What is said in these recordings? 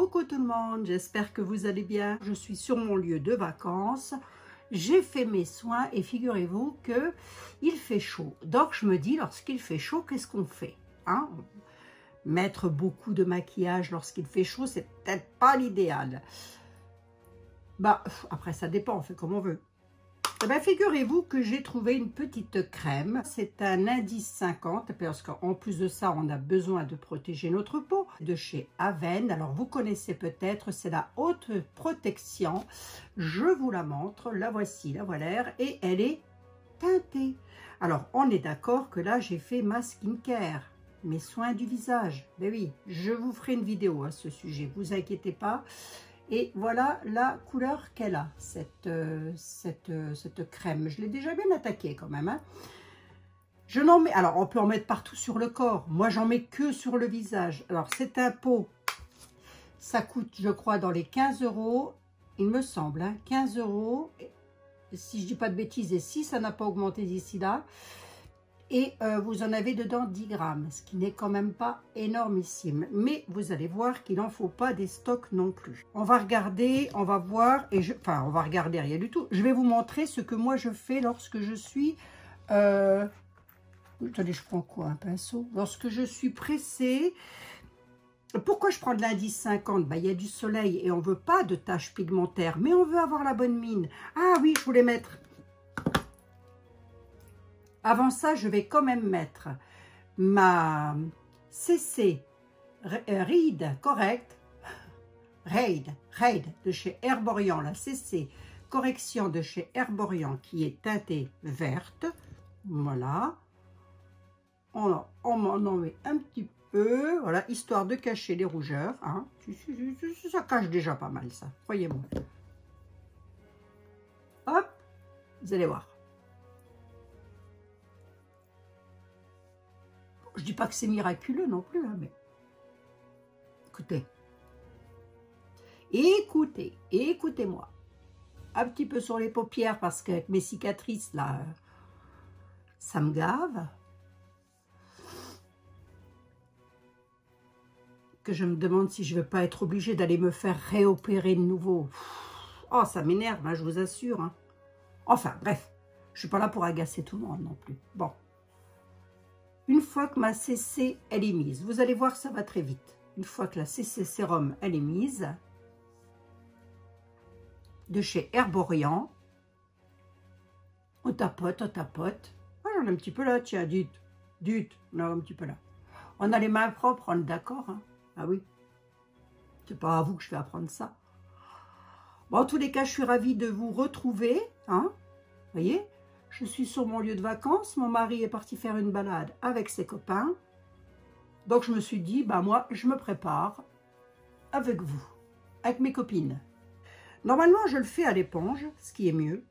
Coucou tout le monde, j'espère que vous allez bien. Je suis sur mon lieu de vacances. J'ai fait mes soins et figurez-vous que il fait chaud. Donc je me dis, lorsqu'il fait chaud, qu'est-ce qu'on fait, hein? Mettre beaucoup de maquillage lorsqu'il fait chaud, c'est peut-être pas l'idéal. Bah, après ça dépend, on fait comme on veut. Eh bien, figurez-vous que j'ai trouvé une petite crème. C'est un indice 50 parce qu'en plus de ça, on a besoin de protéger notre peau. De chez Avène. Alors, vous connaissez peut-être, c'est la haute protection. Je vous la montre. La voici, la voilà. Et elle est teintée. Alors, on est d'accord que là, j'ai fait ma skincare. Mes soins du visage. Ben oui, je vous ferai une vidéo à ce sujet. Vous inquiétez pas. Et voilà la couleur qu'elle a, cette crème. Je l'ai déjà bien attaquée quand même, hein. Je n'en mets, alors on peut en mettre partout sur le corps. Moi, j'en mets que sur le visage. Alors, c'est un pot. Ça coûte, je crois, dans les 15 €. Il me semble, hein, 15 €. Si je dis pas de bêtises, et si ça n'a pas augmenté d'ici là. Et vous en avez dedans 10 grammes, ce qui n'est quand même pas énormissime. Mais vous allez voir qu'il n'en faut pas des stocks non plus. On va regarder, on va voir, enfin on va regarder rien du tout. Je vais vous montrer ce que moi je fais lorsque je suis... Attendez, je prends quoi, un pinceau? Lorsque je suis pressée... Pourquoi je prends de l'indice 50? Il y a du soleil et on ne veut pas de taches pigmentaires, mais on veut avoir la bonne mine. Ah oui, je voulais mettre... Avant ça, je vais quand même mettre ma CC Raid de chez Herborian, la CC Correction de chez Herborian qui est teintée verte. Voilà. On m'en met un petit peu, voilà, histoire de cacher les rougeurs, hein. Ça cache déjà pas mal, ça, croyez-moi. Hop, vous allez voir. Je dis pas que c'est miraculeux non plus, hein, mais écoutez, écoutez-moi. Un petit peu sur les paupières parce qu'avec mes cicatrices là, ça me gave. Que je me demande si je ne vais pas être obligée d'aller me faire réopérer de nouveau. Oh, ça m'énerve, hein, je vous assure, hein. Enfin, bref, je suis pas là pour agacer tout le monde non plus. Bon. Une fois que ma CC, elle est mise, vous allez voir, ça va très vite. Une fois que la CC Sérum, elle est mise, de chez Herborian, on tapote, on tapote. Ah, j'en ai un petit peu là, tiens, dites, on a un petit peu là. On a les mains propres, on est d'accord, hein? Ah oui, c'est pas à vous que je vais apprendre ça. Bon, en tous les cas, je suis ravie de vous retrouver, hein? Vous voyez? Je suis sur mon lieu de vacances, mon mari est parti faire une balade avec ses copains. Donc je me suis dit, bah moi, je me prépare avec vous, avec mes copines. Normalement, je le fais à l'éponge, ce qui est mieux.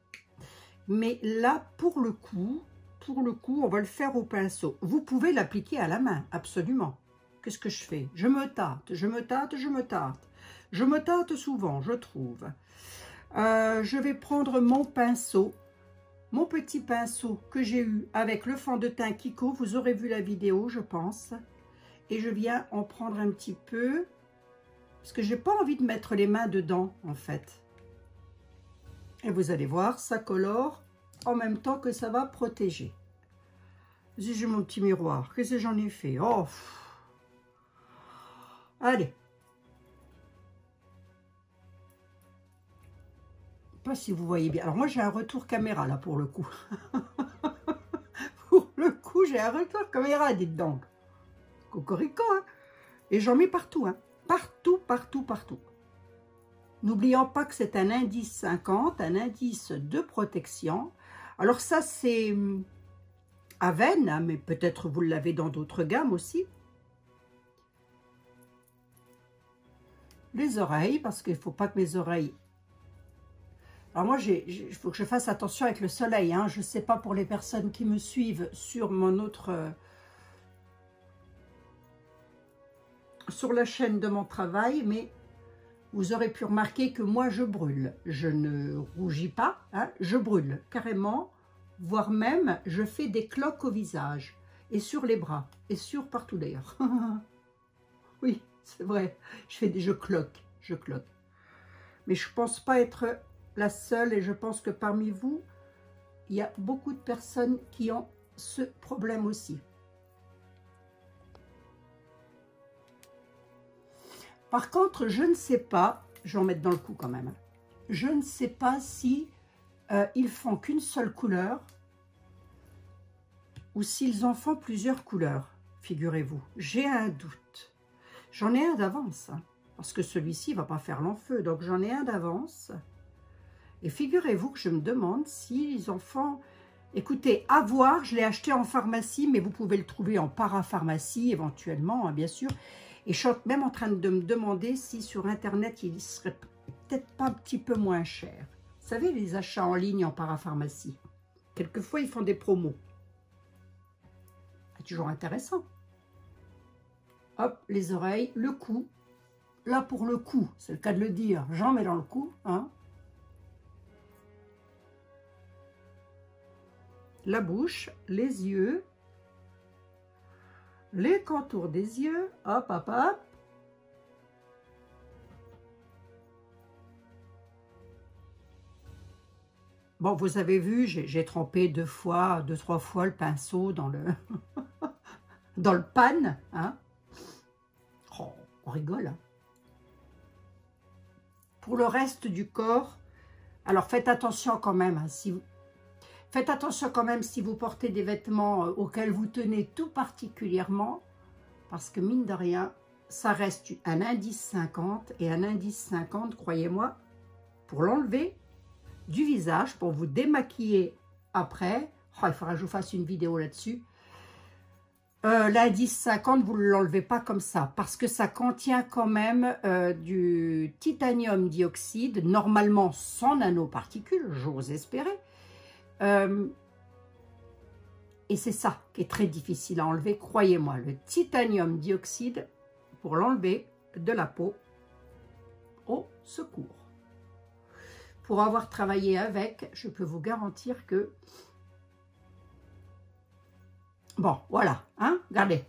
Mais là, pour le coup, on va le faire au pinceau. Vous pouvez l'appliquer à la main, absolument. Qu'est-ce que je fais? Je me tâte, je me tâte, je me tâte. Je me tâte souvent, je trouve. Je vais prendre mon pinceau. Mon petit pinceau que j'ai eu avec le fond de teint Kiko, vous aurez vu la vidéo, je pense. Et je viens en prendre un petit peu, parce que j'ai pas envie de mettre les mains dedans, en fait. Et vous allez voir, ça colore en même temps que ça va protéger. J'ai mon petit miroir, qu'est-ce que j'en ai fait? Oh, allez. Pas si vous voyez bien. Alors moi j'ai un retour caméra là pour le coup. Pour le coup j'ai un retour caméra, dites donc. Cocorico, hein. Et j'en mets partout, hein. Partout, partout, partout. N'oublions pas que c'est un indice 50, un indice de protection. Alors ça c'est Avène, hein, mais peut-être vous l'avez dans d'autres gammes aussi. Les oreilles, parce qu'il ne faut pas que mes oreilles... Alors moi, il faut que je fasse attention avec le soleil, hein. Je ne sais pas pour les personnes qui me suivent sur mon autre... sur la chaîne de mon travail, mais vous aurez pu remarquer que moi, je brûle. Je ne rougis pas, hein, je brûle carrément, voire même, je fais des cloques au visage et sur les bras et sur partout d'ailleurs. Oui, c'est vrai, je cloque. je cloque. Mais je ne pense pas être la seule et je pense que parmi vous, il y a beaucoup de personnes qui ont ce problème aussi. Par contre, je ne sais pas, je vais en mettre dans le cou quand même, je ne sais pas si ils font qu'une seule couleur ou s'ils en font plusieurs couleurs, figurez-vous. J'ai un doute. J'en ai un d'avance, hein, parce que celui-ci ne va pas faire long feu, donc j'en ai un d'avance. Et figurez-vous que je me demande s'ils en font... Écoutez, à voir, je l'ai acheté en pharmacie, mais vous pouvez le trouver en parapharmacie éventuellement, hein, bien sûr. Et je suis même en train de me demander si sur Internet, il serait peut-être pas un petit peu moins cher. Vous savez, les achats en ligne en parapharmacie, quelquefois, ils font des promos. C'est toujours intéressant. Hop, les oreilles, le cou. Là, pour le cou, c'est le cas de le dire, j'en mets dans le cou, hein. La bouche, les yeux, les contours des yeux, hop, hop, hop. Bon, vous avez vu, j'ai trempé 2-3 fois le pinceau dans le, dans le pan, hein. Oh, on rigole. Pour le reste du corps, alors faites attention quand même, hein, faites attention quand même si vous portez des vêtements auxquels vous tenez tout particulièrement, parce que mine de rien, ça reste un indice 50, et un indice 50, croyez-moi, pour l'enlever du visage, pour vous démaquiller après, oh, il faudra que je vous fasse une vidéo là-dessus, l'indice 50, vous ne l'enlevez pas comme ça, parce que ça contient quand même du titanium dioxyde, normalement sans nanoparticules, j'ose espérer. Et c'est ça qui est très difficile à enlever, croyez-moi, le titanium dioxyde, pour l'enlever de la peau, au secours. Pour avoir travaillé avec, je peux vous garantir que... Bon, voilà, hein, regardez.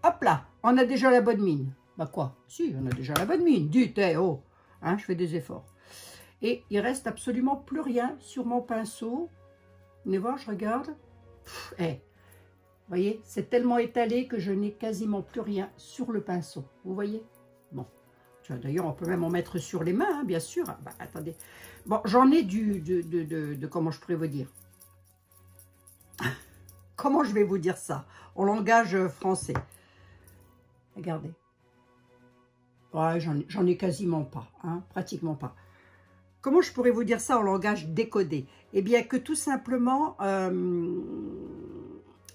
Hop là, on a déjà la bonne mine. Bah quoi? Si, on a déjà la bonne mine. Dites, hey, oh, hein, je fais des efforts. Et il reste absolument plus rien sur mon pinceau. Venez voir, je regarde. Hey, vous voyez, c'est tellement étalé que je n'ai quasiment plus rien sur le pinceau. Vous voyez? Bon. D'ailleurs, on peut même en mettre sur les mains, hein, bien sûr. Bah, attendez. Bon, j'en ai comment je pourrais vous dire? Comment je vais vous dire ça? En langage français. Regardez. Ouais, j'en ai quasiment pas, hein, pratiquement pas. Comment je pourrais vous dire ça en langage décodé? Eh bien, que tout simplement,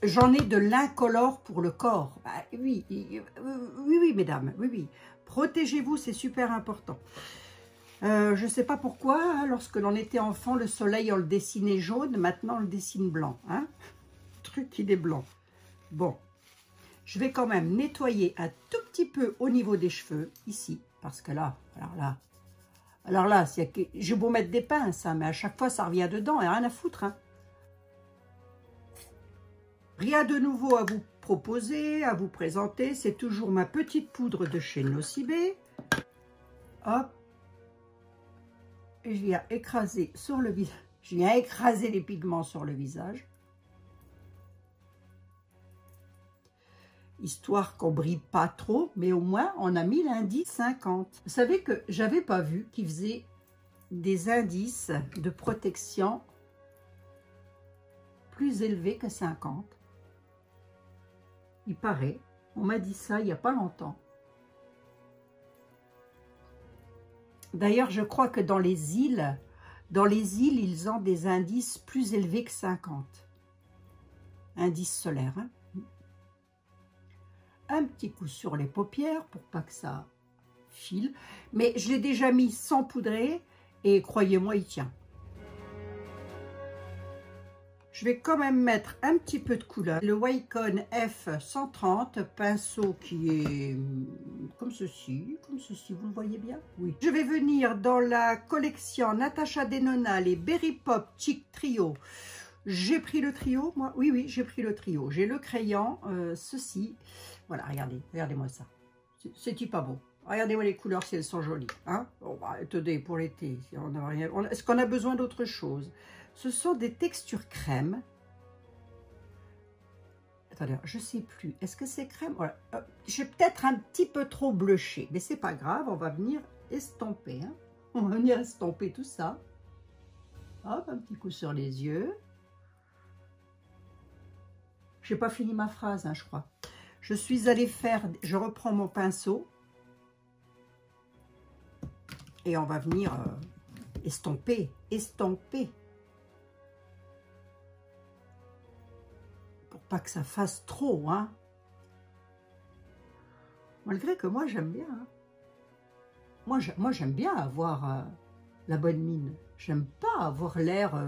j'en ai de l'incolore pour le corps. Bah, oui, oui, mesdames, oui, oui. Protégez-vous, c'est super important. Je ne sais pas pourquoi, hein, lorsque l'on était enfant, le soleil, on le dessinait jaune, maintenant on le dessine blanc. Hein. Le truc, il est blanc. Bon, je vais quand même nettoyer un tout petit peu au niveau des cheveux, ici, parce que là, alors là, j'ai beau mettre des pinces, hein, mais à chaque fois, ça revient dedans, et rien à foutre. Hein. Rien de nouveau à vous proposer, à vous présenter. C'est toujours ma petite poudre de chez Nocibé. Hop. Et je viens écraser sur le visage. Je viens écraser les pigments sur le visage. Histoire qu'on brille pas trop, mais au moins, on a mis l'indice 50. Vous savez que j'avais pas vu qu'ils faisaient des indices de protection plus élevés que 50. Il paraît, on m'a dit ça il n'y a pas longtemps. D'ailleurs, je crois que dans les îles, ils ont des indices plus élevés que 50. Indice solaire. Hein? Un petit coup sur les paupières pour pas que ça file. Mais je l'ai déjà mis sans poudrer et croyez-moi, il tient. Je vais quand même mettre un petit peu de couleur. Le Wacom F130, pinceau qui est comme ceci, vous le voyez bien? Oui. Je vais venir dans la collection Natasha Denona, les Berry Pop Chic Trio. J'ai pris le trio, moi. Oui, oui, j'ai pris le trio. J'ai le crayon, ceci. Voilà, regardez, regardez-moi ça. C'est pas beau. Regardez-moi les couleurs si elles sont jolies. Hein? Bon, bah, attendez, pour l'été, est-ce qu'on a besoin d'autre chose? Ce sont des textures crème. Attendez, je ne sais plus. Est-ce que c'est crème? Voilà. J'ai peut-être un petit peu trop blushé, mais c'est pas grave. On va venir estomper. Hein? On va venir estomper tout ça. Hop, un petit coup sur les yeux. J'ai pas fini ma phrase, hein, je crois. Je suis allée faire... Je reprends mon pinceau. Et on va venir estomper, estomper. Pour pas que ça fasse trop, hein. Malgré que moi, j'aime bien. Hein. Moi, j'aime bien avoir la bonne mine. J'aime pas avoir l'air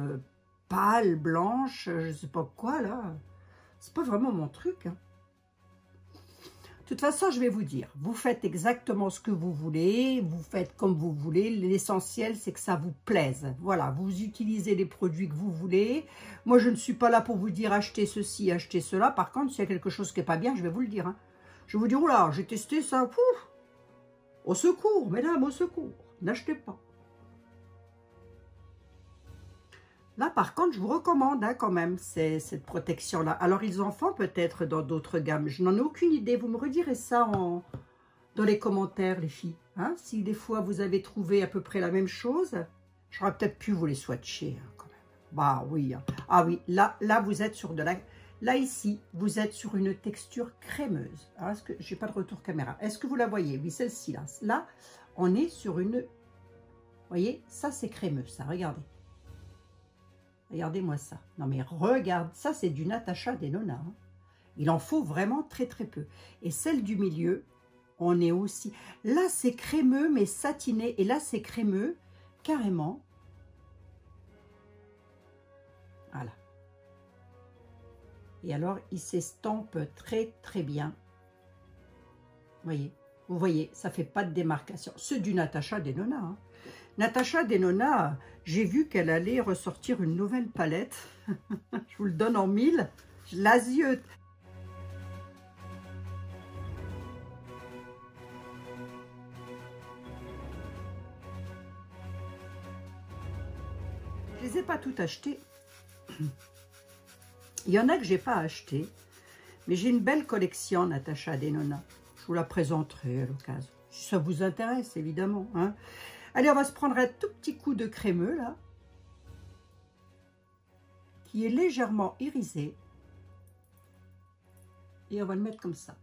pâle, blanche, je sais pas quoi, là. C'est pas vraiment mon truc, hein. De toute façon, je vais vous dire, vous faites exactement ce que vous voulez, vous faites comme vous voulez. L'essentiel, c'est que ça vous plaise. Voilà, vous utilisez les produits que vous voulez. Moi, je ne suis pas là pour vous dire achetez ceci, achetez cela. Par contre, s'il y a quelque chose qui n'est pas bien, je vais vous le dire. Hein. Je vais vous dire, oula, j'ai testé ça. Pouf, au secours, mesdames, au secours. N'achetez pas. Là, par contre, je vous recommande hein, quand même cette protection-là. Alors, ils en font peut-être dans d'autres gammes. Je n'en ai aucune idée. Vous me redirez ça dans les commentaires, les filles. Hein, si des fois, vous avez trouvé à peu près la même chose, j'aurais peut-être pu vous les swatcher hein, quand même. Bah oui. Hein. Ah oui, là, vous êtes sur de la... Là, ici, vous êtes sur une texture crémeuse. Alors, est-ce que... J'ai pas de retour caméra. Est-ce que vous la voyez? Oui, celle-ci, là. Là, on est sur une... Vous voyez, ça, c'est crémeux, ça. Regardez. Regardez-moi ça. Non mais regarde, ça c'est du Natasha Denona. Hein. Il en faut vraiment très très peu. Et celle du milieu, on est aussi... Là c'est crémeux mais satiné. Et là c'est crémeux carrément. Voilà. Et alors il s'estompe très très bien. Vous voyez, ça fait pas de démarcation. C'est du Natasha Denona. Hein. Natasha Denona, j'ai vu qu'elle allait ressortir une nouvelle palette. Je vous le donne en mille. Je l'aziote. Je ne les ai pas toutes achetées. Il y en a que je n'ai pas achetées. Mais j'ai une belle collection Natasha Denona. Je vous la présenterai à l'occasion. Si ça vous intéresse, évidemment. Hein. Allez, on va se prendre un tout petit coup de crémeux, là, qui est légèrement irisé. Et on va le mettre comme ça.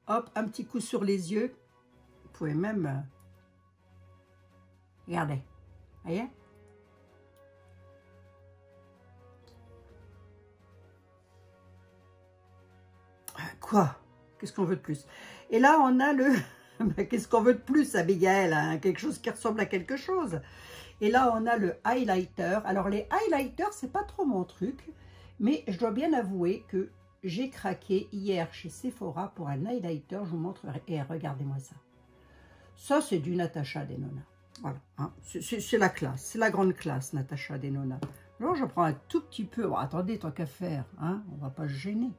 Hop, un petit coup sur les yeux. Vous pouvez même... Regardez, voyez? Quoi? Qu'est-ce qu'on veut de plus? Et là, on a le... Qu'est-ce qu'on veut de plus, Abigail hein? Quelque chose qui ressemble à quelque chose. Et là, on a le highlighter. Alors, les highlighters, c'est pas trop mon truc. Mais je dois bien avouer que j'ai craqué hier chez Sephora pour un highlighter. Je vous montre. Et regardez-moi ça. Ça, c'est du Natasha Denona. Voilà. Hein? C'est la classe. C'est la grande classe, Natasha Denona. Alors, je prends un tout petit peu. Bon, attendez, tant qu'à faire. Hein? On va pas se gêner.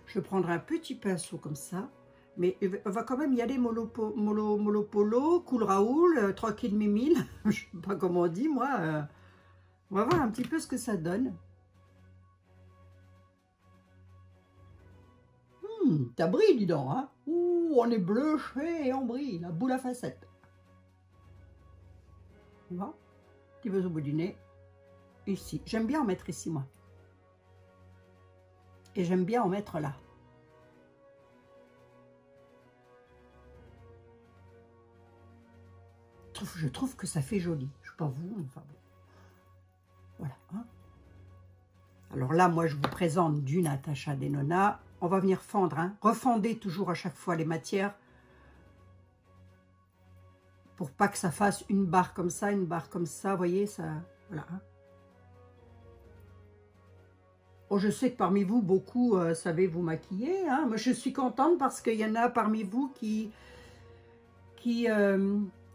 Je prendrai un petit pinceau comme ça. Mais on va quand même y aller mollo polo, cool Raoul, tranquille mimile. Je ne sais pas comment on dit, moi. On va voir un petit peu ce que ça donne. Ça brille, dis donc. Hein. Ouh, on est blushé et on brille. La boule à facettes. Tu vois? Petit peu au bout du nez. Ici. J'aime bien en mettre ici, moi. Et j'aime bien en mettre là. Je trouve que ça fait joli. Je ne sais pas vous, enfin bon. Voilà. Hein. Alors là, moi, je vous présente du Natasha Denona. On va venir fendre. Hein. Refonder toujours à chaque fois les matières. Pour pas que ça fasse une barre comme ça, une barre comme ça. Vous voyez, ça... Voilà. Hein. Oh, je sais que parmi vous, beaucoup savez vous maquiller. Hein. Moi, je suis contente parce qu'il y en a parmi vous qui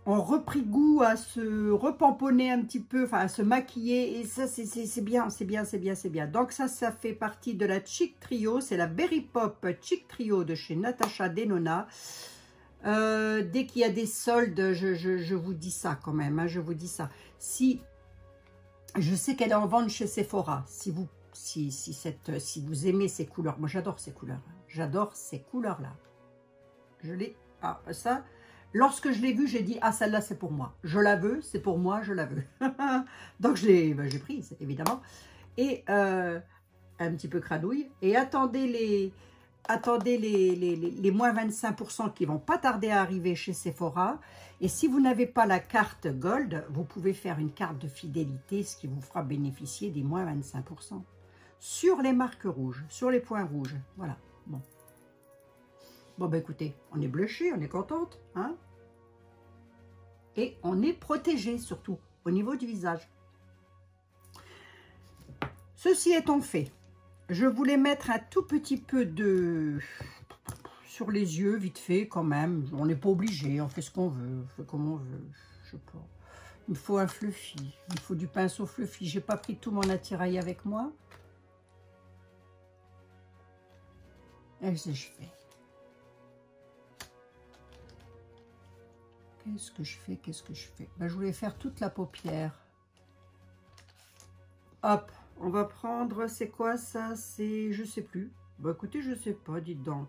ont repris goût à se repamponner un petit peu, enfin à se maquiller, et ça c'est bien, c'est bien, c'est bien, c'est bien. Donc ça fait partie de la Chic Trio, c'est la Berry Pop Chic Trio de chez Natasha Denona. Dès qu'il y a des soldes, je vous dis ça quand même, hein, je vous dis ça. Si, je sais qu'elle est en vente chez Sephora, si vous aimez ces couleurs, moi j'adore ces couleurs, j'adore ces couleurs-là. Je l'ai, ah ça... Lorsque je l'ai vue, j'ai dit, ah, celle-là, c'est pour moi. Je la veux, c'est pour moi, je la veux. Donc, j'ai prise, évidemment. Et un petit peu cradouille. Et attendez les moins 25% qui vont pas tarder à arriver chez Sephora. Et si vous n'avez pas la carte Gold, vous pouvez faire une carte de fidélité, ce qui vous fera bénéficier des moins 25%. Sur les marques rouges, sur les points rouges. Voilà, bon. Bon, ben écoutez, on est blushé, on est contente, hein? Et on est protégé, surtout, au niveau du visage. Ceci étant fait, je voulais mettre un tout petit peu de... sur les yeux, vite fait, quand même. On n'est pas obligé, on fait ce qu'on veut, on fait comme on veut, je sais pas. Il me faut un fluffy, il me faut du pinceau fluffy. J'ai pas pris tout mon attirail avec moi. Qu'est-ce que je fais? Qu'est-ce que je fais? Qu'est-ce que je fais? Ben, je voulais faire toute la paupière. Hop, on va prendre, c'est quoi ça? C'est, je sais plus. Bah écoutez, je sais pas, dites donc.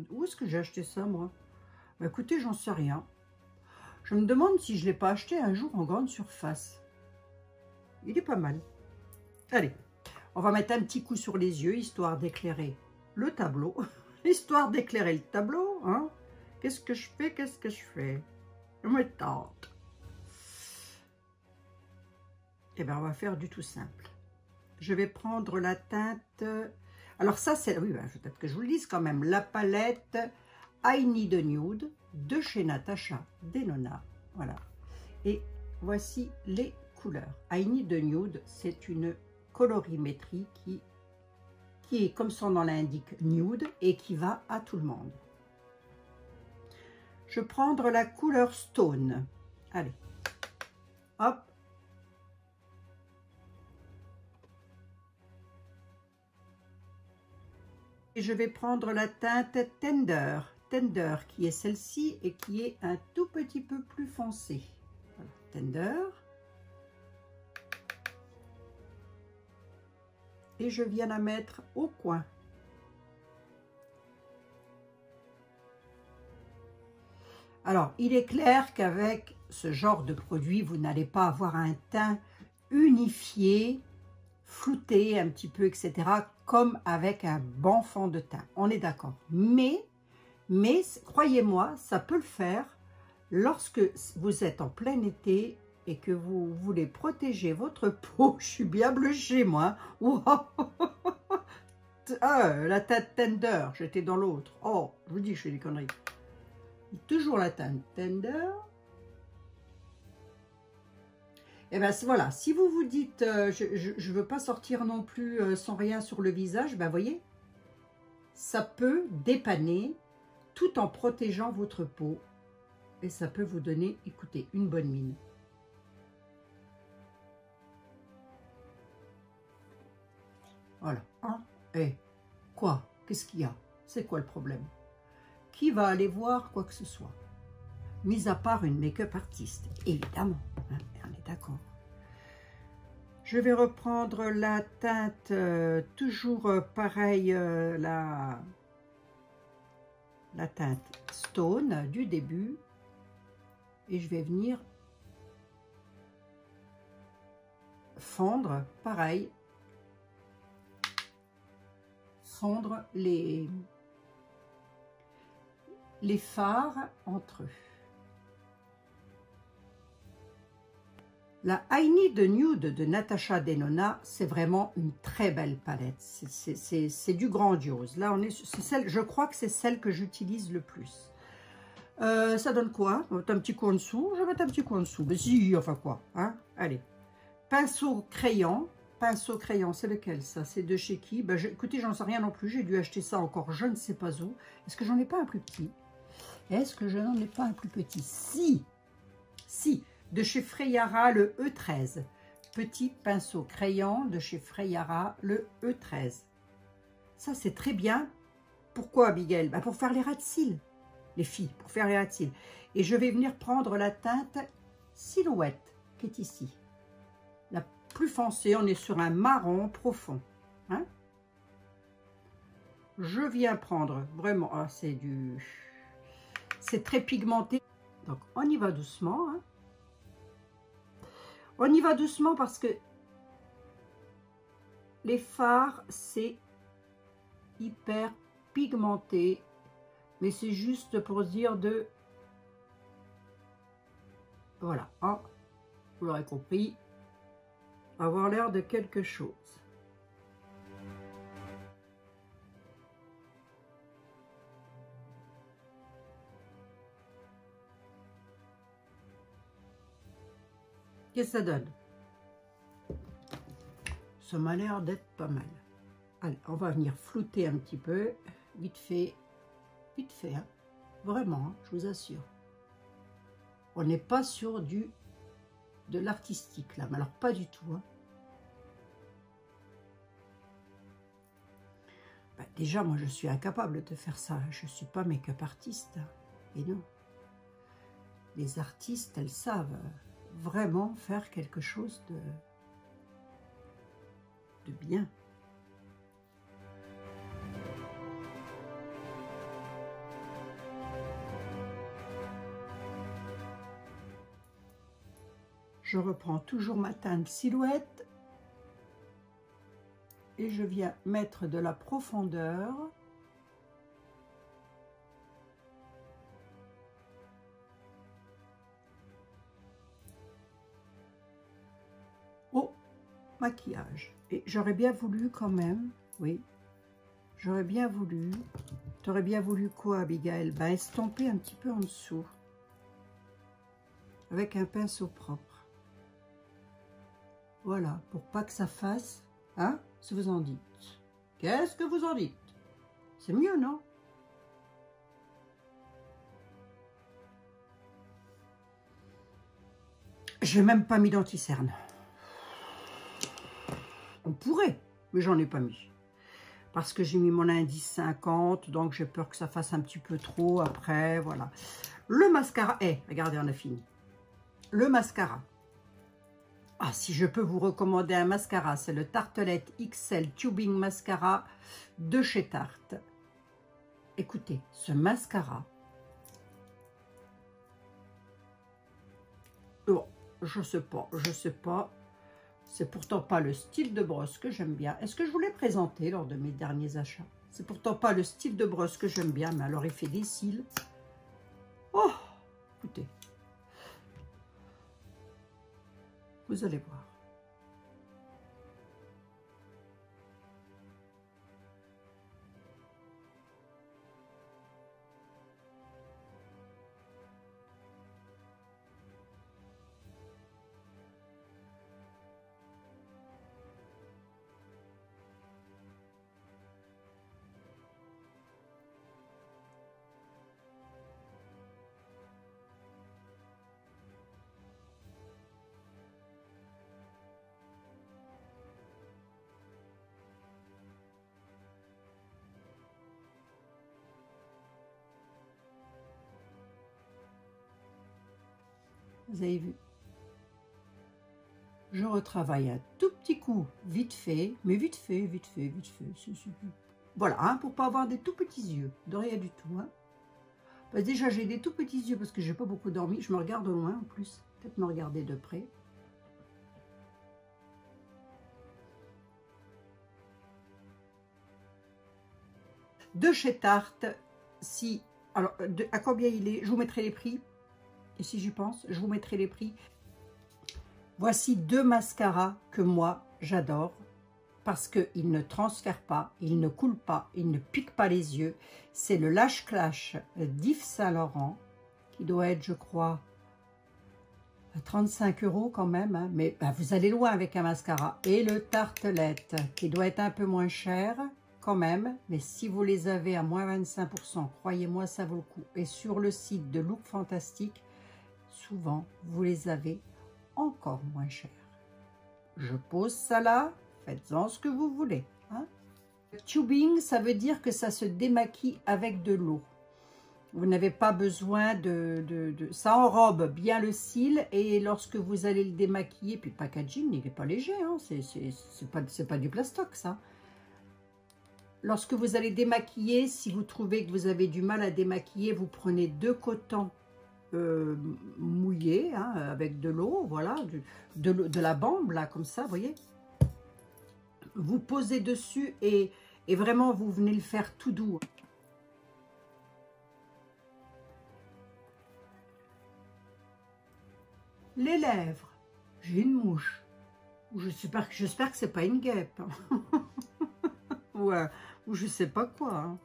Où est-ce que j'ai acheté ça, moi? Bah écoutez, j'en sais rien. Je me demande si je ne l'ai pas acheté un jour en grande surface. Il est pas mal. Allez, on va mettre un petit coup sur les yeux, histoire d'éclairer le tableau. Histoire d'éclairer le tableau, hein? Qu'est-ce que je fais? Qu'est-ce que je fais? Je me tente. Eh bien, on va faire du tout simple. Je vais prendre la teinte... Alors ça, c'est... Oui, ben, peut-être que je vous le dise quand même. La palette I Need a Nude de chez Natasha Denona. Voilà. Et voici les couleurs. I Need a Nude, c'est une colorimétrie qui est, comme son nom l'indique, nude et qui va à tout le monde. Je vais prendre la couleur Stone. Allez, hop. Et je vais prendre la teinte Tender. Tender, qui est celle-ci et qui est un tout petit peu plus foncé. Voilà, Tender. Et je viens la mettre au coin. Alors, il est clair qu'avec ce genre de produit, vous n'allez pas avoir un teint unifié, flouté un petit peu, etc., comme avec un bon fond de teint. On est d'accord. Mais croyez-moi, ça peut le faire lorsque vous êtes en plein été et que vous voulez protéger votre peau. Je suis bien blushée, moi. Wow. Ah, la teinte Tender, j'étais dans l'autre. Oh, je vous dis que je fais des conneries. Toujours la teinte Tender. Et bien voilà, si vous vous dites, je ne veux pas sortir non plus sans rien sur le visage, ben voyez, ça peut dépanner tout en protégeant votre peau. Et ça peut vous donner, écoutez, une bonne mine. Voilà. Hein? Et quoi? Qu'est-ce qu'il y a? C'est quoi le problème? Qui va aller voir quoi que ce soit? Mis à part une make-up artiste, évidemment. Hein, on est d'accord. Je vais reprendre la teinte, toujours pareil, la teinte Stone du début. Et je vais venir fondre, pareil, fondre les fards entre eux. La I Need a Nude de Natasha Denona, c'est vraiment une très belle palette. C'est du grandiose. Là, je crois que c'est celle que j'utilise le plus. Ça donne quoi? On va mettre un petit coup en dessous. Je vais mettre un petit coup en dessous. Mais si, enfin quoi, hein? Allez. Pinceau crayon. Pinceau crayon, c'est lequel ça? C'est de chez qui? Ben, écoutez, j'en sais rien non plus. J'ai dû acheter ça encore, je ne sais pas où. Est-ce que j'en ai pas un plus petit? Est-ce que je n'en ai pas un plus petit? Si, si, de chez Freyara, le E13. Petit pinceau crayon de chez Freyara, le E13. Ça, c'est très bien. Pourquoi, Abigail? Bah, pour faire les ras de cils, les filles, pour faire les ras de cils. Et je vais venir prendre la teinte Silhouette, qui est ici. La plus foncée, on est sur un marron profond. Hein? Je viens prendre, vraiment, ah, c'est très pigmenté. Donc, on y va doucement. Hein? On y va doucement parce que les fards, c'est hyper pigmenté. Mais c'est juste pour dire de... Voilà, hein, vous l'aurez compris, avoir l'air de quelque chose. Qu'est-ce que ça donne? Ça m'a l'air d'être pas mal. Allez, on va venir flouter un petit peu, vite fait, hein. Vraiment, hein, je vous assure. On n'est pas sur de l'artistique là, mais alors pas du tout. Hein. Ben, déjà, moi je suis incapable de faire ça. Je ne suis pas make-up artiste. Et non. Les artistes, elles savent vraiment faire quelque chose de bien. Je reprends toujours ma teinte Silhouette et je viens mettre de la profondeur. Au maquillage. Et j'aurais bien voulu quand même, oui, j'aurais bien voulu, t'aurais bien voulu quoi, Abigail? Ben, estomper un petit peu en dessous avec un pinceau propre. Voilà, pour pas que ça fasse, hein, ce que vous en dites. Qu'est-ce que vous en dites? C'est mieux, non? J'ai même pas mis d'anti-cerne. On pourrait, mais j'en ai pas mis. Parce que j'ai mis mon indice 50, donc j'ai peur que ça fasse un petit peu trop après, voilà. Le mascara, regardez, on a fini. Le mascara. Ah, si je peux vous recommander un mascara, c'est le Tartelette XL Tubing Mascara de chez Tarte. Écoutez, ce mascara, bon, je sais pas, c'est pourtant pas le style de brosse que j'aime bien. Est-ce que je vous l'ai présenté lors de mes derniers achats? C'est pourtant pas le style de brosse que j'aime bien, mais alors il fait des cils. Oh, écoutez. Vous allez voir. Vous avez vu? Je retravaille un tout petit coup, vite fait, mais vite fait. Voilà, hein, pour pas avoir des tout petits yeux, de rien du tout. Hein. Parce que déjà, j'ai des tout petits yeux parce que j'ai pas beaucoup dormi. Je me regarde de loin en plus, peut-être me regarder de près. De chez Tarte, si, alors, à combien il est? Je vous mettrai les prix. Et si j'y pense, je vous mettrai les prix. Voici deux mascaras que moi, j'adore. Parce qu'ils ne transfèrent pas, ils ne coulent pas, ils ne piquent pas les yeux. C'est le Lash Clash d'Yves Saint Laurent, qui doit être, je crois, à 35 € quand même. Hein. Mais bah, vous allez loin avec un mascara. Et le Tartelette, qui doit être un peu moins cher, quand même, mais si vous les avez à moins 25%, croyez-moi, ça vaut le coup. Et sur le site de Look Fantastique, souvent, vous les avez encore moins cher. Je pose ça là, faites-en ce que vous voulez. Hein. Tubing, ça veut dire que ça se démaquille avec de l'eau. Vous n'avez pas besoin Ça enrobe bien le cil et lorsque vous allez le démaquiller, puis le packaging, il n'est pas léger, hein, c'est pas du plastoc ça. Lorsque vous allez démaquiller, si vous trouvez que vous avez du mal à démaquiller, vous prenez 2 cotons mouillés hein, avec de l'eau, voilà, de la bande là comme ça, vous voyez. Vous posez dessus et vraiment vous venez le faire tout doux. Les lèvres, j'ai une mouche. J'espère que c'est pas une guêpe. Ouais, ou je sais pas quoi. Hein.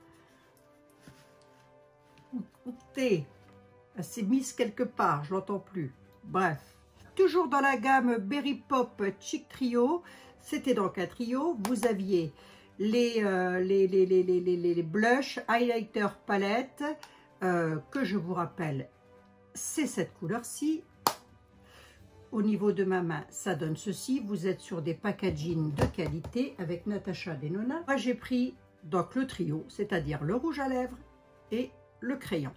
Écoutez, elle s'est mise quelque part, je l'entends plus. Bref, toujours dans la gamme Berry Pop Chic Trio. C'était donc un trio. Vous aviez les blush highlighter palette que je vous rappelle, c'est cette couleur-ci. Au niveau de ma main, ça donne ceci. Vous êtes sur des packaging de qualité avec Natasha Denona. Moi, j'ai pris donc le trio, c'est-à-dire le rouge à lèvres et le crayon.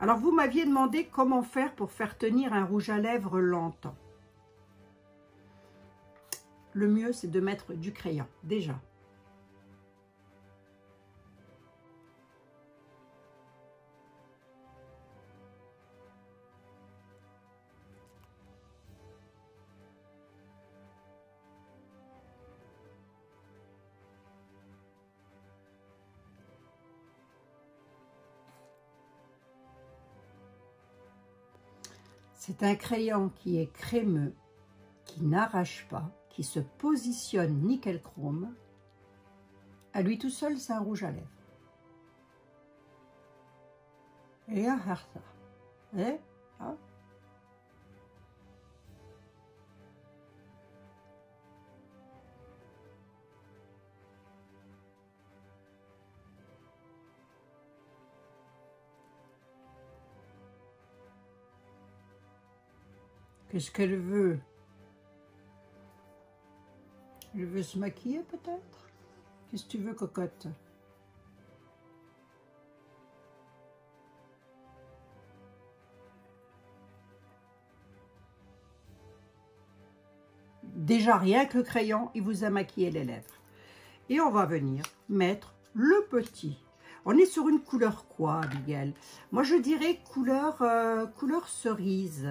Alors, vous m'aviez demandé comment faire pour faire tenir un rouge à lèvres longtemps. Le mieux, c'est de mettre du crayon, déjà. C'est un crayon qui est crémeux, qui n'arrache pas, qui se positionne nickel chrome. À lui tout seul, c'est un rouge à lèvres. Et à ça. Et, ah. Qu'est-ce qu'elle veut? Elle veut se maquiller peut-être? Qu'est-ce que tu veux, cocotte? Déjà, rien que le crayon, il vous a maquillé les lèvres. Et on va venir mettre le petit. On est sur une couleur quoi, Abigail? Moi, je dirais couleur cerise.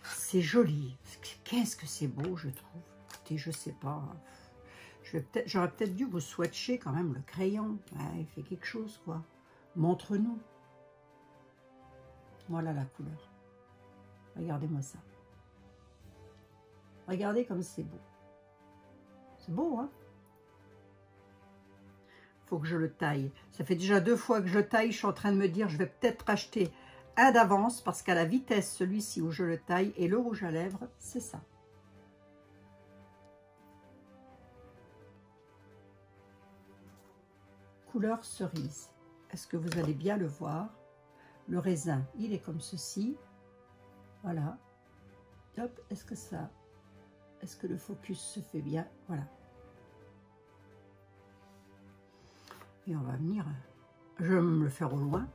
C'est joli. Qu'est-ce que c'est beau, je trouve. Écoutez, je sais pas. J'aurais peut-être dû vous swatcher quand même le crayon. Ouais, il fait quelque chose, quoi. Montre-nous. Voilà la couleur. Regardez-moi ça. Regardez comme c'est beau. C'est beau, hein? Faut que je le taille. Ça fait déjà 2 fois que je le taille. Je suis en train de me dire, je vais peut-être acheter un d'avance parce qu'à la vitesse, celui-ci où je le taille et le rouge à lèvres, c'est ça. Couleur cerise. Est-ce que vous allez bien le voir? Le raisin, il est comme ceci. Voilà. Hop, est-ce que le focus se fait bien? Voilà. Et on va venir, je vais me le faire au loin.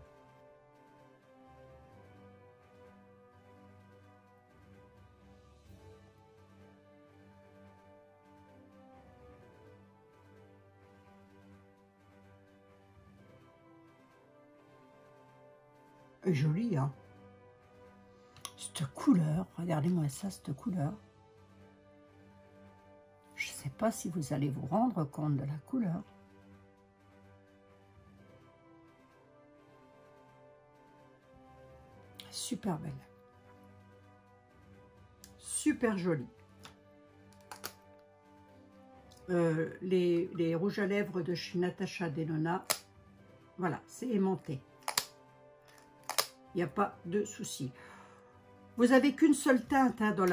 Joli, hein? Cette couleur, regardez-moi ça, cette couleur. Je ne sais pas si vous allez vous rendre compte de la couleur. Super belle. Super jolie. Les rouges à lèvres de chez Natasha Denona, voilà, c'est aimanté. Il n'y a pas de souci. Vous avez qu'une seule teinte hein, dans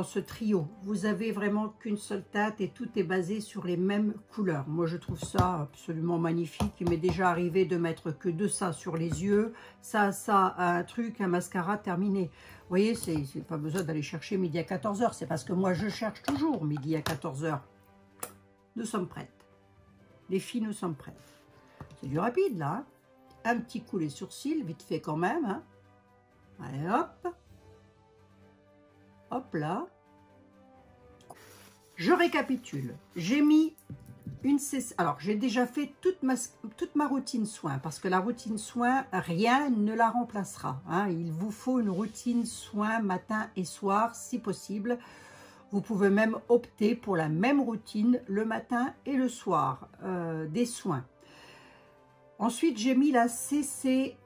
ce trio. Vous avez vraiment qu'une seule teinte et tout est basé sur les mêmes couleurs. Moi, je trouve ça absolument magnifique. Il m'est déjà arrivé de mettre que de ça sur les yeux. Ça, un truc, un mascara terminé. Vous voyez, c'est pas besoin d'aller chercher midi à 14 h. C'est parce que moi, je cherche toujours midi à 14 h. Nous sommes prêtes. Les filles, nous sommes prêtes. C'est du rapide, là. Hein. Un petit coup les sourcils, vite fait quand même. Hein. Allez, hop. Hop là. Je récapitule. J'ai mis une session. Alors, j'ai déjà fait toute ma routine soin. Parce que la routine soin, rien ne la remplacera. Hein. Il vous faut une routine soin matin et soir, si possible. Vous pouvez même opter pour la même routine le matin et le soir des soins. Ensuite, j'ai mis la CC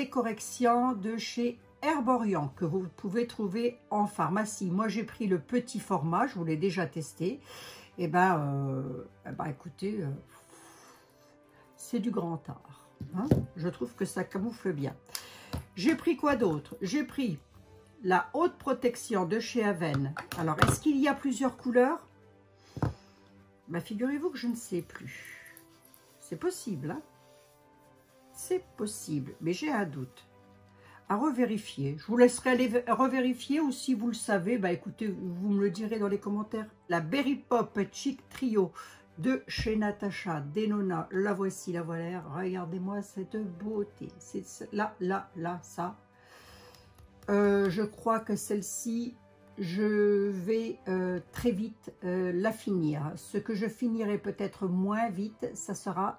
Correction de chez Herborian que vous pouvez trouver en pharmacie. Moi, j'ai pris le petit format, je vous l'ai déjà testé. Et écoutez, c'est du grand art. Hein. Je trouve que ça camoufle bien. J'ai pris quoi d'autre? J'ai pris la haute protection de chez Aven. Alors, est-ce qu'il y a plusieurs couleurs? Figurez-vous que je ne sais plus. C'est possible, hein? C'est possible, mais j'ai un doute. À revérifier. Je vous laisserai aller revérifier ou si vous le savez, écoutez, vous me le direz dans les commentaires. La Berry Pop Chic Trio de chez Natasha Denona. La voici, la voilà. Regardez-moi cette beauté. C'est là, ça. Je crois que celle-ci, je vais très vite la finir. Ce que je finirai peut-être moins vite, ça sera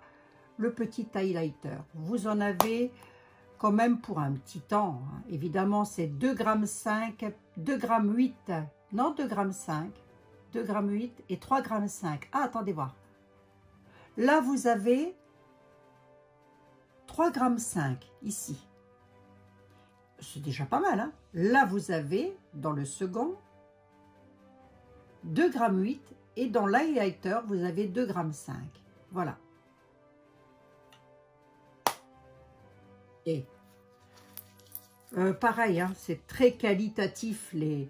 le petit highlighter. Vous en avez quand même pour un petit temps. Hein. Évidemment, c'est 2,5 g, 2,8 g, non 2,5 g, 2,8 g et 3,5 g. Ah, attendez voir. Là, vous avez 3,5 g ici. C'est déjà pas mal. Hein. Là, vous avez, dans le second, 2,8 g et dans l'highlighter, vous avez 2,5 g. Voilà. Et pareil, hein, c'est très qualitatif, les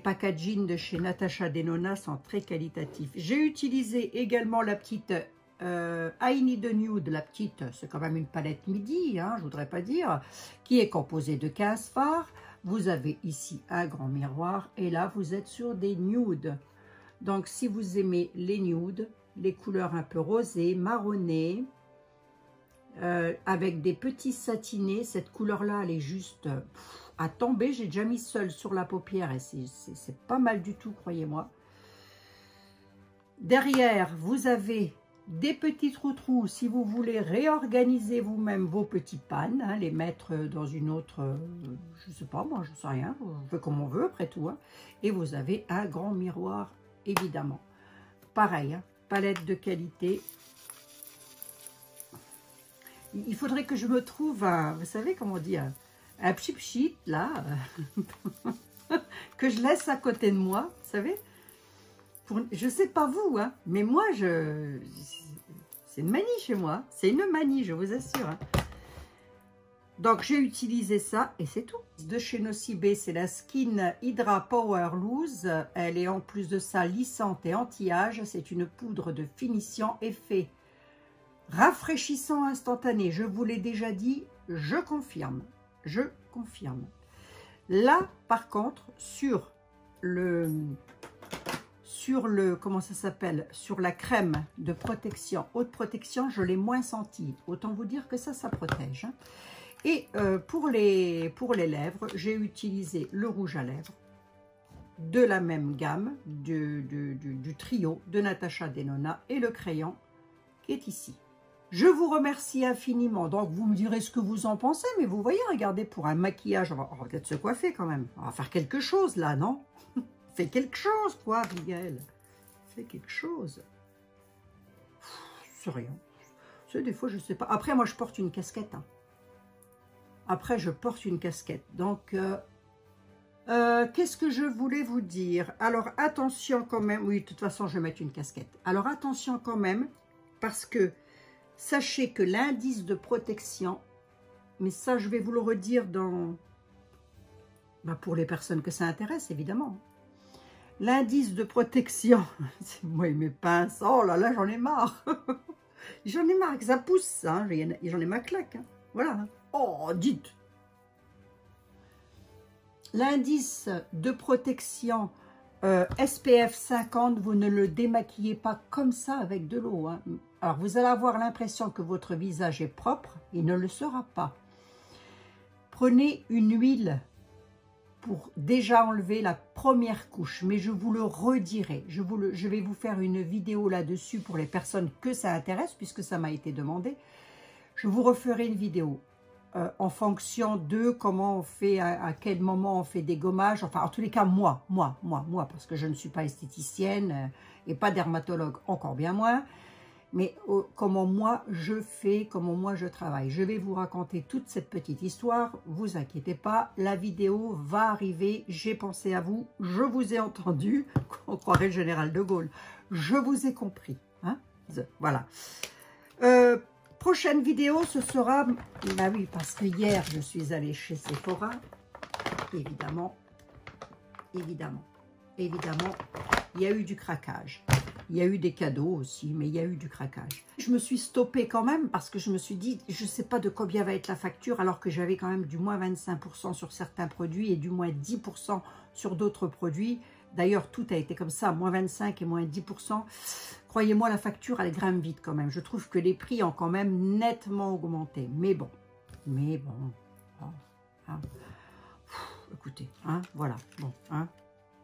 packaging de chez Natasha Denona sont très qualitatifs. J'ai utilisé également la petite I Need a Nude, la petite, c'est quand même une palette midi, hein, je voudrais pas dire, qui est composée de 15 fards. Vous avez ici un grand miroir et là vous êtes sur des nudes. Donc si vous aimez les nudes, les couleurs un peu rosées, marronnées, avec des petits satinés, cette couleur-là, elle est juste à tomber. J'ai déjà mis seule sur la paupière et c'est pas mal du tout, croyez-moi. Derrière, vous avez des petits trous-trous si vous voulez réorganiser vous-même vos petits pannes, hein, les mettre dans une autre, je sais pas, moi, je sais rien, on fait comme on veut après tout. Hein. Et vous avez un grand miroir, évidemment. Pareil, hein, palette de qualité. Il faudrait que je me trouve un, vous savez comment on dit, un pchit là, que je laisse à côté de moi, vous savez. Je sais pas vous, hein, mais moi, c'est une manie chez moi. C'est une manie, je vous assure. Hein. Donc, j'ai utilisé ça et c'est tout. De chez Nocibé, c'est la Skin Hydra Power Loose. Elle est en plus de ça lissante et anti-âge. C'est une poudre de finition effet rafraîchissant instantané. Je vous l'ai déjà dit, je confirme. Je confirme. Là, par contre, sur le comment ça s'appelle, sur la crème de protection, haute protection, je l'ai moins senti. Autant vous dire que ça protège. Hein. Et pour les lèvres, j'ai utilisé le rouge à lèvres de la même gamme du trio de Natasha Denona et le crayon qui est ici. Je vous remercie infiniment. Donc, vous me direz ce que vous en pensez. Mais vous voyez, regardez, pour un maquillage, on va peut-être se coiffer quand même. On va faire quelque chose, là, non? Fais quelque chose, quoi, Miguel. Fais quelque chose. C'est rien. C'est des fois, je sais pas. Après, moi, je porte une casquette. Hein. Après, je porte une casquette. Donc, qu'est-ce que je voulais vous dire? Alors, attention quand même. Oui, de toute façon, je vais mettre une casquette. Alors, attention quand même, parce que sachez que l'indice de protection mais ça, je vais vous le redire dans... Ben, pour les personnes que ça intéresse, évidemment. L'indice de protection, c'est moi et mes pinces, oh là là, j'en ai marre. J'en ai marre que ça pousse, hein. J'en ai ma claque. Hein. Voilà. Oh, dites. L'indice de protection SPF 50, vous ne le démaquillez pas comme ça avec de l'eau. Hein. Alors, vous allez avoir l'impression que votre visage est propre. Il ne le sera pas. Prenez une huile pour déjà enlever la première couche. Mais je vous le redirai. Je vais vous faire une vidéo là-dessus pour les personnes que ça intéresse, puisque ça m'a été demandé. Je vous referai une vidéo. En fonction de comment on fait, à quel moment on fait des gommages, enfin en tous les cas moi, parce que je ne suis pas esthéticienne et pas dermatologue, encore bien moins, mais comment moi je fais, comment moi je travaille. Je vais vous raconter toute cette petite histoire, vous inquiétez pas, la vidéo va arriver, j'ai pensé à vous, je vous ai entendu, on croirait le général de Gaulle, je vous ai compris, hein, voilà. Prochaine vidéo, ce sera... Bah oui, parce que hier, je suis allée chez Sephora. Évidemment, il y a eu du craquage. Il y a eu des cadeaux aussi, mais il y a eu du craquage. Je me suis stoppée quand même parce que je me suis dit, je ne sais pas de combien va être la facture, alors que j'avais quand même du moins 25% sur certains produits et du moins 10% sur d'autres produits. D'ailleurs, tout a été comme ça, moins 25 et moins 10%. Croyez-moi, la facture, elle grimpe vite quand même. Je trouve que les prix ont quand même nettement augmenté. Mais bon. Oh, hein. Écoutez, hein, voilà. Bon, hein,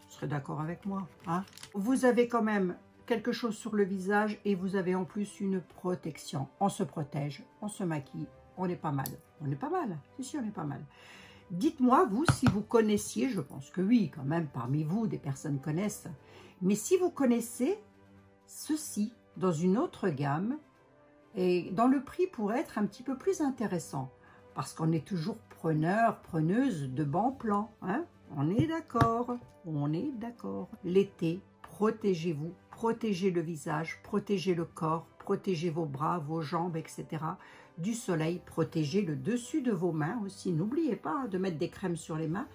vous serez d'accord avec moi. Hein. Vous avez quand même quelque chose sur le visage et vous avez en plus une protection. On se protège, on se maquille, on est pas mal. On est pas mal. Si, on est pas mal. Dites-moi, vous, si vous connaissiez, je pense que oui, quand même, parmi vous, des personnes connaissent. Mais si vous connaissez ceci dans une autre gamme, et dans le prix pourrait être un petit peu plus intéressant, parce qu'on est toujours preneuse de bons plans. Hein, on est d'accord, L'été, protégez-vous, protégez le visage, protégez le corps, protégez vos bras, vos jambes, etc. Du soleil, protégez le dessus de vos mains aussi. N'oubliez pas de mettre des crèmes sur les mains,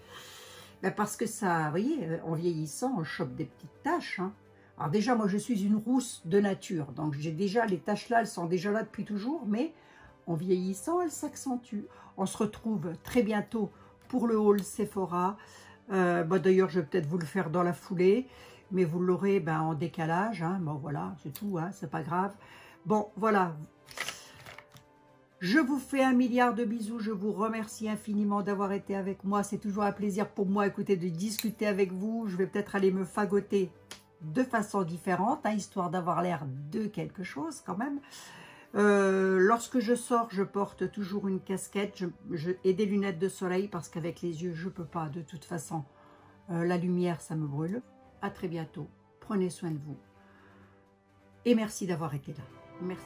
parce que ça, vous voyez, en vieillissant, on chope des petites taches. Hein. Alors déjà, moi, je suis une rousse de nature, donc j'ai déjà, les taches là, elles sont déjà là depuis toujours, mais en vieillissant, elles s'accentuent. On se retrouve très bientôt pour le haul Sephora. D'ailleurs, je vais peut-être vous le faire dans la foulée, mais vous l'aurez en décalage. Hein. Bon, voilà, c'est tout, hein, c'est pas grave. Bon, voilà. Je vous fais un milliard de bisous. Je vous remercie infiniment d'avoir été avec moi. C'est toujours un plaisir pour moi, écoutez, de discuter avec vous. Je vais peut-être aller me fagoter de façon différente, hein, histoire d'avoir l'air de quelque chose quand même. Lorsque je sors, je porte toujours une casquette et des lunettes de soleil parce qu'avec les yeux, je ne peux pas. De toute façon, la lumière, ça me brûle. À très bientôt. Prenez soin de vous. Et merci d'avoir été là. Merci.